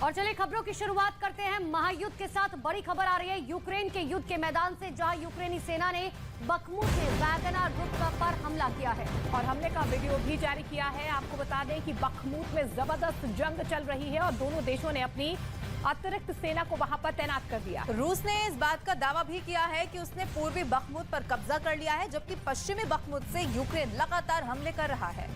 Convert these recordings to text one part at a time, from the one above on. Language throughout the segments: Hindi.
और चलिए खबरों की शुरुआत करते हैं महायुद्ध के साथ। बड़ी खबर आ रही है यूक्रेन के युद्ध के मैदान से, जहां यूक्रेनी सेना ने बखमुत में वैगनर रुक पर हमला किया है और हमले का वीडियो भी जारी किया है। आपको बता दें कि बखमुत में जबरदस्त जंग चल रही है और दोनों देशों ने अपनी अतिरिक्त सेना को वहां पर तैनात कर दिया। रूस ने इस बात का दावा भी किया है कि उसने पूर्वी बखमुत पर कब्जा कर लिया है, जबकि पश्चिमी बखमुत से यूक्रेन लगातार हमले कर रहा है।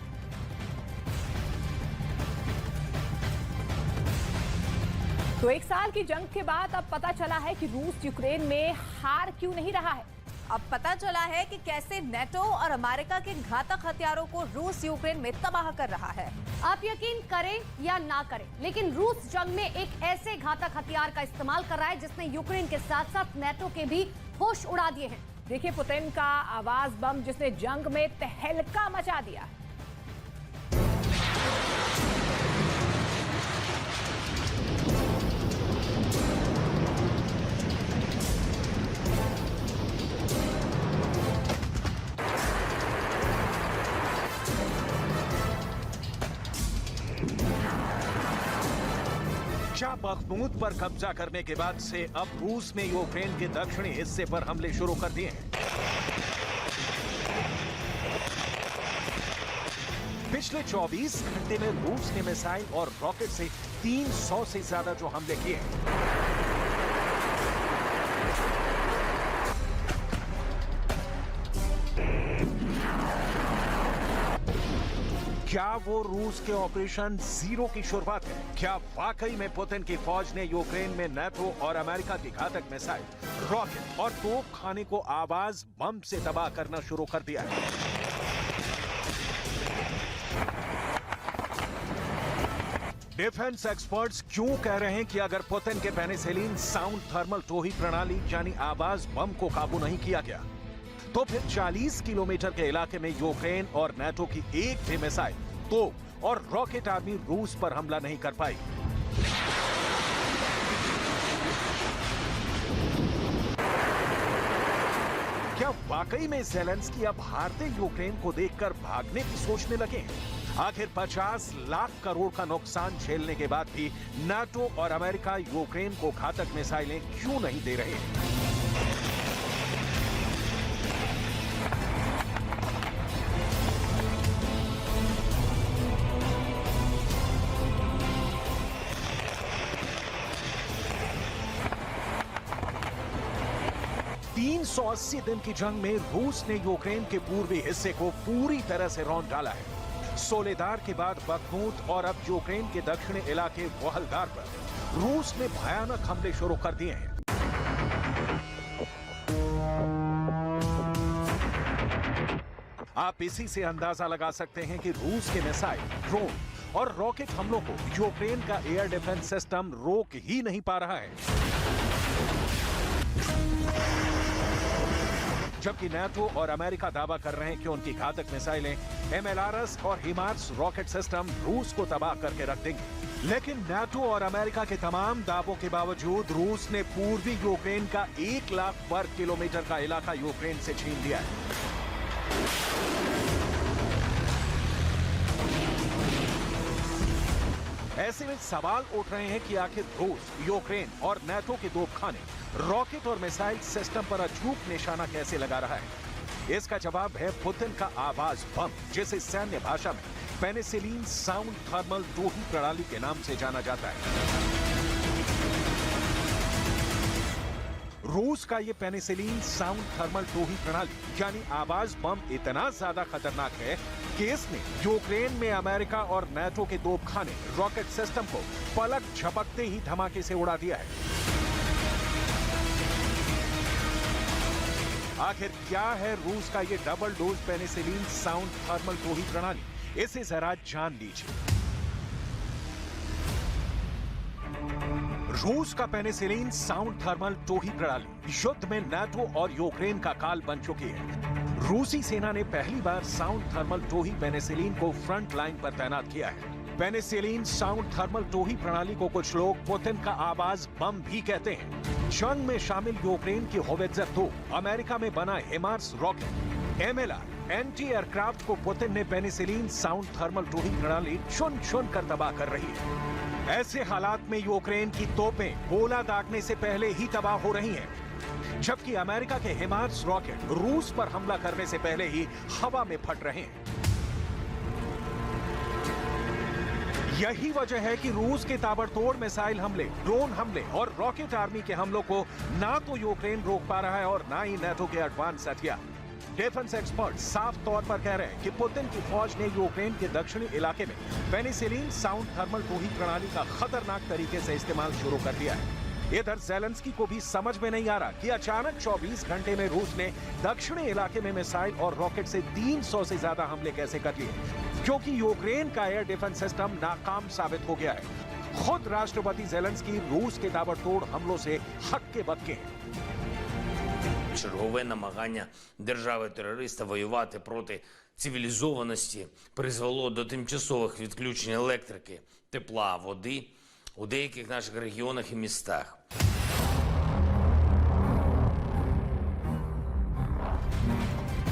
तो एक साल की जंग के बाद अब पता चला है कि रूस यूक्रेन में हार क्यों नहीं रहा है। अब पता चला है कि कैसे नेटो और अमेरिका के घातक हथियारों को रूस यूक्रेन में तबाह कर रहा है। आप यकीन करें या ना करें, लेकिन रूस जंग में एक ऐसे घातक हथियार का इस्तेमाल कर रहा है जिसने यूक्रेन के साथ साथ नेटो के भी होश उड़ा दिए हैं। देखिए पुतिन का आवाज बम, जिसने जंग में तहलका मचा दिया। बखमुत पर कब्जा करने के बाद से अब रूस ने यूक्रेन के दक्षिणी हिस्से पर हमले शुरू कर दिए हैं। पिछले 24 घंटे में रूस ने मिसाइल और रॉकेट से 300 से ज्यादा जो हमले किए हैं। क्या वो रूस के ऑपरेशन जीरो की शुरुआत है? क्या वाकई में पुतिन की फौज ने यूक्रेन में नेटो और अमेरिका की घातक मिसाइल, रॉकेट और तोप खाने को आवाज बम से तबाह करना शुरू कर दिया है? डिफेंस एक्सपर्ट्स क्यों कह रहे हैं कि अगर पुतिन के पेनिसिलिन साउंड थर्मल टोही प्रणाली यानी आवाज बम को काबू नहीं किया गया, तो फिर 40 किलोमीटर के इलाके में यूक्रेन और नेटो की एक भी मिसाइल, तोप और रॉकेट आर्मी रूस पर हमला नहीं कर पाई। क्या वाकई में ज़ेलेंस्की अब हारते यूक्रेन को देखकर भागने की सोचने लगे हैं? आखिर 50 लाख करोड़ का नुकसान झेलने के बाद भी नाटो और अमेरिका यूक्रेन को घातक मिसाइलें क्यों नहीं दे रहे हैं? सौ 80 दिन की जंग में रूस ने यूक्रेन के पूर्वी हिस्से को पूरी तरह से रौंद डाला है। सोलेदार के बाद बखमुत और अब यूक्रेन के दक्षिणी इलाके वोहलदार पर रूस ने भयानक हमले शुरू कर दिए हैं। आप इसी से अंदाजा लगा सकते हैं कि रूस के मिसाइल, ड्रोन और रॉकेट हमलों को यूक्रेन का एयर डिफेंस सिस्टम रोक ही नहीं पा रहा है। जबकि नाटो और अमेरिका दावा कर रहे हैं कि उनकी घातक मिसाइलें MLRS और हिमार्स रॉकेट सिस्टम रूस को तबाह करके रख देंगे। लेकिन नाटो और अमेरिका के तमाम दावों के बावजूद रूस ने पूर्वी यूक्रेन का 1 लाख वर्ग किलोमीटर का इलाका यूक्रेन से छीन लिया है। ऐसे में सवाल उठ रहे हैं कि आखिर रूस, यूक्रेन और नाटो के तोपखाने, रॉकेट और मिसाइल सिस्टम पर अचूक निशाना कैसे लगा रहा है? इसका जवाब है पुतिन का आवाज बम, जिसे सैन्य भाषा में पेनिसिलिन साउंड थर्मल टोही प्रणाली के नाम से जाना जाता है। रूस का ये पेनिसिलिन साउंड थर्मल टोही प्रणाली यानी आवाज बम इतना ज्यादा खतरनाक है कि इसने यूक्रेन में अमेरिका और नाटो के तोपखाने, रॉकेट सिस्टम को पलक झपकते ही धमाके से उड़ा दिया है। आखिर क्या है रूस का ये double dose penicillin sound thermal टोही प्रणाली? इसे जरा जान लीजिए। रूस का पेनिसिलिन साउंड थर्मल टोही प्रणाली युद्ध में नाटो और यूक्रेन का काल बन चुकी है। रूसी सेना ने पहली बार साउंड थर्मल टोही पेनिसिलिन को फ्रंट लाइन पर तैनात किया है। पेनिसिलिन साउंड थर्मल टोही प्रणाली को कुछ लोग पुतिन का आवाज बम भी कहते हैं। जंग में शामिल यूक्रेन की होवित्जर 2, अमेरिका में बना HIMARS rocket MLR anti aircraft को पुतिन ने पेनिसिलिन साउंड थर्मल टोही प्रणाली चुन चुन कर तबाह कर रही है। ऐसे हालात में यूक्रेन की तोपें गोला दागने से पहले ही तबाह हो रही हैं, जबकि अमेरिका के हिमार्स रॉकेट रूस पर हमला करने से पहले ही हवा में फट रहे हैं। यही वजह है कि रूस के ताबड़तोड़ मिसाइल हमले, ड्रोन हमले और रॉकेट आर्मी के हमलों को ना तो यूक्रेन रोक पा रहा है और ना ही नाटो के एडवांस हथियार। डिफेंस एक्सपर्ट साफ तौर पर कह रहे हैं कि पुतिन की फौज ने यूक्रेन के दक्षिणी इलाके में पेनिसिलिन साउंड थर्मल टोही प्रणाली का खतरनाक तरीके से इस्तेमाल शुरू कर दिया है। इधर ज़ेलेंस्की को भी समझ में नहीं आ रहा कि अचानक 24 घंटे में रूस ने दक्षिणी इलाके में मिसाइल और रॉकेट से 300 से ज्यादा हमले कैसे कर लिए, क्योंकि यूक्रेन का एयर डिफेंस सिस्टम नाकाम साबित हो गया है। खुद राष्ट्रपति ज़ेलेंस्की रूस के ताबड़तोड़ हमलों से हक्के बक्के हैं। Чергове намагання держави-терориста воювати проти цивілізованості призвело до тимчасових відключень електрики, тепла, води у деяких наших регіонах і містах.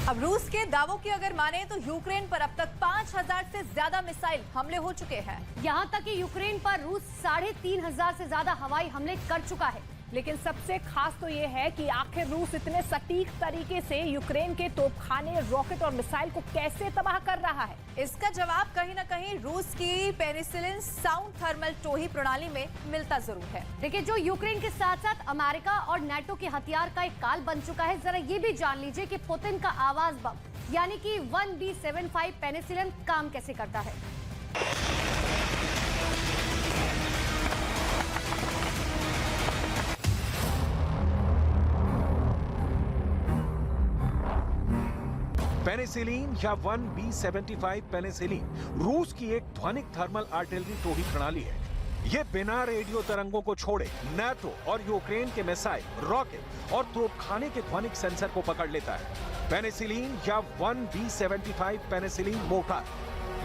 अब रूस के दावों की अगर माने तो यूक्रेन पर अब तक 5000 से ज्यादा मिसाइल हमले हो चुके हैं। यहां तक कि यूक्रेन पर रूस 3500 से ज्यादा हवाई हमले कर चुका है। लेकिन सबसे खास तो ये है कि आखिर रूस इतने सटीक तरीके से यूक्रेन के तोपखाने, रॉकेट और मिसाइल को कैसे तबाह कर रहा है। इसका जवाब कहीं ना कहीं रूस की पेनिसिलिन साउंड थर्मल टोही प्रणाली में मिलता जरूर है। देखिए, जो यूक्रेन के साथ साथ अमेरिका और नाटो के हथियार का एक काल बन चुका है, जरा ये भी जान लीजिए कि पुतिन का आवाज बम यानी कि 1B75 पेनिसिलिन काम कैसे करता है। पेनिसिलिन या 1B75 पेनिसिलिन रूस की एक ध्वनिक थर्मल आर्टिलरी टोही प्रणाली है। ये बिना रेडियो तरंगों को छोड़े नाटो और यूक्रेन के मिसाइल, रॉकेट और तोपखाने के ध्वनिक सेंसर को पकड़ लेता है। पेनिसिलिन या 1B75 penicillin mortar,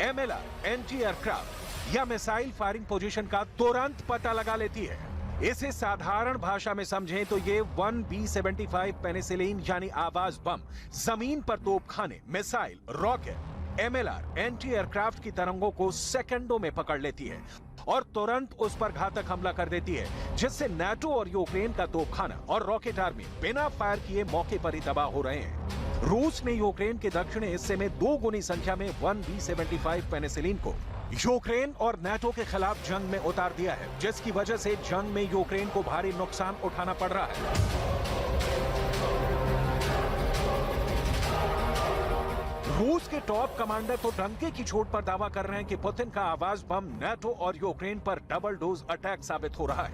MLR anti aircraft या मिसाइल फायरिंग पोजीशन का तुरंत पता लगा लेती है। इसे साधारण भाषा में समझें तो ये 1B75 पेनिसिलिन यानी आवाज बम जमीन पर तोपखाने, missile, rocket, MLR anti aircraft की तरंगों को सेकंडों में पकड़ लेती है और तुरंत उस पर घातक हमला कर देती है, जिससे नाटो और यूक्रेन का तोपखाना और रॉकेट आर्मी बिना फायर किए मौके पर ही तबाह हो रहे हैं। रूस ने यूक्रेन के दक्षिणी हिस्से में 2 गुनी संख्या में 1B75 पेनिसिलिन को यूक्रेन और नाटो के खिलाफ जंग में उतार दिया है, जिसकी वजह से जंग में यूक्रेन को भारी नुकसान उठाना पड़ रहा है। रूस के टॉप कमांडर तो डंके की चोट पर दावा कर रहे हैं कि पुतिन का आवाज बम नाटो और यूक्रेन पर डबल डोज अटैक साबित हो रहा है।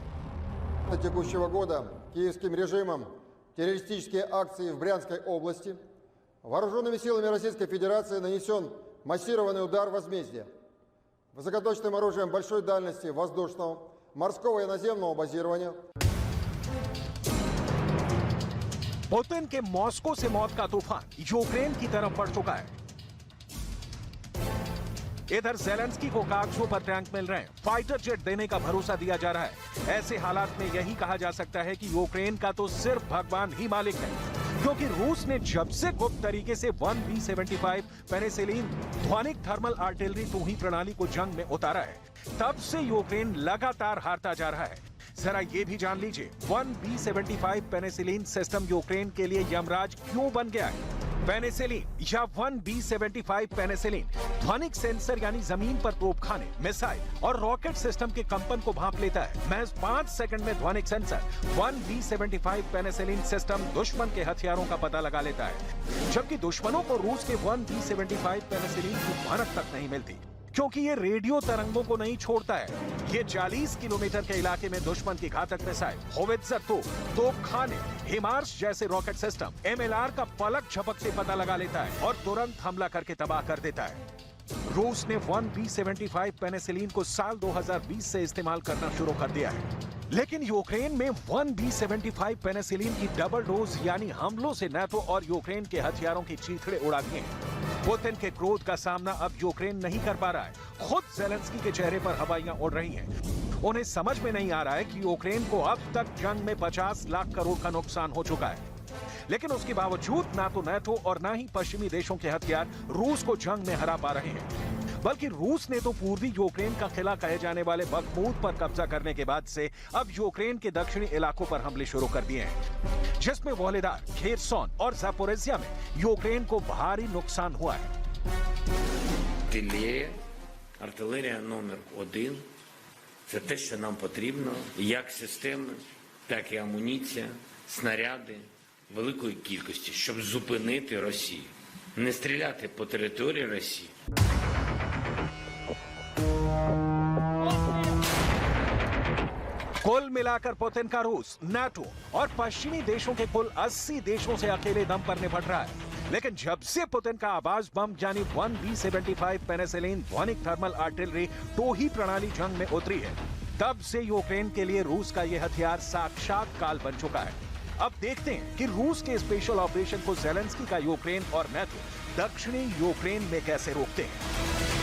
Текущего года киевским режимом террористические акции в Брянской области вооруженными силами Российской Федерации нанесен массированный удар возмездия высокоточным оружием большой дальности воздушного, морского и наземного базирования. पुतिन के मॉस्को से मौत का तूफान यूक्रेन की तरफ बढ़ चुका है। इधर ज़ेलेंस्की को कागजों पर टैंक मिल रहे हैं, फाइटर जेट देने का भरोसा दिया जा रहा है। ऐसे हालात में यही कहा जा सकता है कि यूक्रेन का तो सिर्फ भगवान ही मालिक है, क्योंकि रूस ने जब से गुप्त तरीके से 1B75 पेनिसिलिन ध्वनिक थर्मल आर्टिलरी टोही प्रणाली को जंग में उतारा है, तब से यूक्रेन लगातार हारता जा रहा है। जरा ये भी जान लीजिए 1B75 पेनिसिलिन सिस्टम यूक्रेन के लिए यमराज क्यों बन गया है। पेनिसिलिन या 1B75 पेनिसिलिन ध्वनिक सेंसर यानी जमीन पर तोपखाने, मिसाइल और रॉकेट सिस्टम के कंपन को भांप लेता है। महज 5 सेकंड में ध्वनिक सेंसर 1B75 पेनिसिलिन सिस्टम दुश्मन के हथियारों का पता लगा लेता है, जबकि दुश्मनों को रूस के 1B75 पेनिसिलिन की भनक तक नहीं मिलती, क्योंकि ये रेडियो तरंगों को नहीं छोड़ता है। ये 40 किलोमीटर के इलाके में दुश्मन की घातक मिसाइल, होवित्जर तोपखाने, हिमार्स जैसे रॉकेट सिस्टम, MLR का पलक झपक से पता लगा लेता है और तुरंत हमला करके तबाह कर देता है। रूस ने 1B75 पेनिसिलिन को साल 2020 से इस्तेमाल करना शुरू कर दिया है, लेकिन यूक्रेन में 1B75 पेनिसिलिन की डबल डोज यानी हमलों से नाटो और यूक्रेन के हथियारों की चीथड़े उड़ा दिए हैं। पुतिन के क्रोध का सामना अब यूक्रेन नहीं कर पा रहा है। खुद ज़ेलेंस्की के चेहरे पर हवाइयां उड़ रही हैं। उन्हें समझ में नहीं आ रहा है कि यूक्रेन को अब तक जंग में 50 लाख करोड़ का नुकसान हो चुका है। लेकिन उसके बावजूद ना तो नाटो और ना ही पश्चिमी देशों के हथियार रूस को जंग में हरा पा रहे हैं, बल्कि रूस ने तो पूर्वी यूक्रेन का किला कहे जाने वाले बखमूत पर कब्जा करने के बाद से अब यूक्रेन के दक्षिणी इलाकों पर हमले शुरू कर दिए हैं, जिसमें वोलेदार, खेरसोन और ज़ापोरिज्जिया में यूक्रेन को भारी नुकसान हुआ है। Артилерія, артилерія номер 1 – це те, що нам потрібно, як системи, так і амуніція, снаряди великої кількості, щоб зупинити Росію. Не стріляти по території Росії. कुल मिलाकर पुतिन का रूस, नाटो और पश्चिमी देशों के कुल 80 देशों से अकेले दम पर निपट रहा है। लेकिन जब से पुतिन का आवाज बम यानी 1B75 पेनिसिलिन ध्वनिक थर्मल आर्टिलरी टोही प्रणाली जंग में उतरी है, तब से यूक्रेन के लिए रूस का यह हथियार साक्षात काल बन चुका है। अब देखते हैं कि रूस के स्पेशल ऑपरेशन को ज़ेलेंस्की का यूक्रेन और नाटो दक्षिणी यूक्रेन में कैसे रोकते हैं।